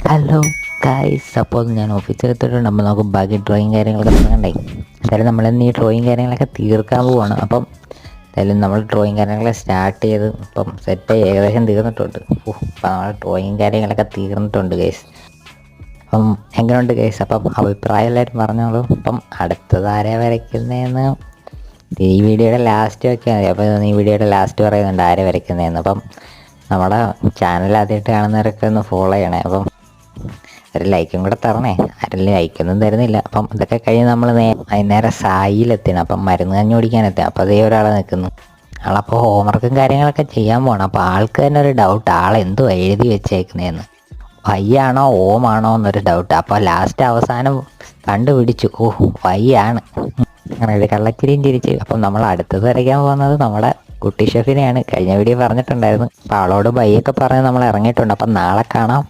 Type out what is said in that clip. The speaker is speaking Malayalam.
ഹലോ ഗൈസ്, അപ്പോൾ ഞാൻ ഓഫീസിൽ എത്തിയിട്ടുണ്ട്. അപ്പോൾ നമുക്ക് ബാക്കി ഡ്രോയിങ് കാര്യങ്ങളൊക്കെ തുടങ്ങണ്ടേ. എന്തായാലും നമ്മളിന്ന് ഈ ഡ്രോയിങ് കാര്യങ്ങളൊക്കെ തീർക്കാൻ പോവാണ്. അപ്പം എന്തായാലും നമ്മൾ ഡ്രോയിങ് കാര്യങ്ങളൊക്കെ സ്റ്റാർട്ട് ചെയ്ത് ഇപ്പം സെറ്റായി ഏകദേശം തീർന്നിട്ടുണ്ട്. അപ്പം നമ്മൾ ഡ്രോയിങ് കാര്യങ്ങളൊക്കെ തീർന്നിട്ടുണ്ട് ഗൈസ്. അപ്പം എങ്ങനെയുണ്ട് ഗൈസ്? അപ്പം അഭിപ്രായം എല്ലാവരും പറഞ്ഞോളൂ. അപ്പം അടുത്തത് ആരെയാ വരയ്ക്കുന്നതെന്ന് ഈ വീഡിയോയുടെ ലാസ്റ്റ് വെക്കാൻ മതി. അപ്പോൾ ഈ വീഡിയോയുടെ ലാസ്റ്റ് പറയുന്നുണ്ട് ആരെ വരയ്ക്കുന്നതെന്ന്. അപ്പം നമ്മുടെ ചാനൽ ആദ്യമായിട്ട് കാണുന്നവരൊക്കെ ഒന്ന് ഫോളോ ചെയ്യണേ. അപ്പം ഒരു ലൈക്കും കൂടെ തരണേ. ആരും ലൈക്കൊന്നും തരുന്നില്ല. അപ്പം ഇതൊക്കെ കഴിഞ്ഞ് നമ്മൾ വൈകുന്നേരം സായിലെത്തണം. അപ്പം മരുന്ന് കഞ്ഞി കുടിക്കാനെത്തി. അപ്പോൾ അതേ ഒരാൾ നിൽക്കുന്നു. ആളപ്പോൾ ഹോംവർക്കും കാര്യങ്ങളൊക്കെ ചെയ്യാൻ പോകണം. അപ്പോൾ ആൾക്ക് തന്നെ ഒരു ഡൗട്ട്, ആളെന്തോ എഴുതി വെച്ചേക്കുന്നതെന്ന്. വയ്യാണോ ഓമാണോ എന്നൊരു ഡൗട്ട്. അപ്പോൾ ലാസ്റ്റ് അവസാനം കണ്ടുപിടിച്ചു, വയ്യാണ്. അങ്ങനെ ഒരു കള്ളച്ചിരിയും ചിരിച്ച്. അപ്പം നമ്മൾ അടുത്തത് വരയ്ക്കാൻ പോകുന്നത് നമ്മുടെ കുട്ടി ഷെഫിനെയാണ്. കഴിഞ്ഞ വീഡിയോ പറഞ്ഞിട്ടുണ്ടായിരുന്നു. അപ്പോൾ ആളോട് ബൈയൊക്കെ പറഞ്ഞ് നമ്മൾ ഇറങ്ങിയിട്ടുണ്ട്. അപ്പം നാളെ കാണാം.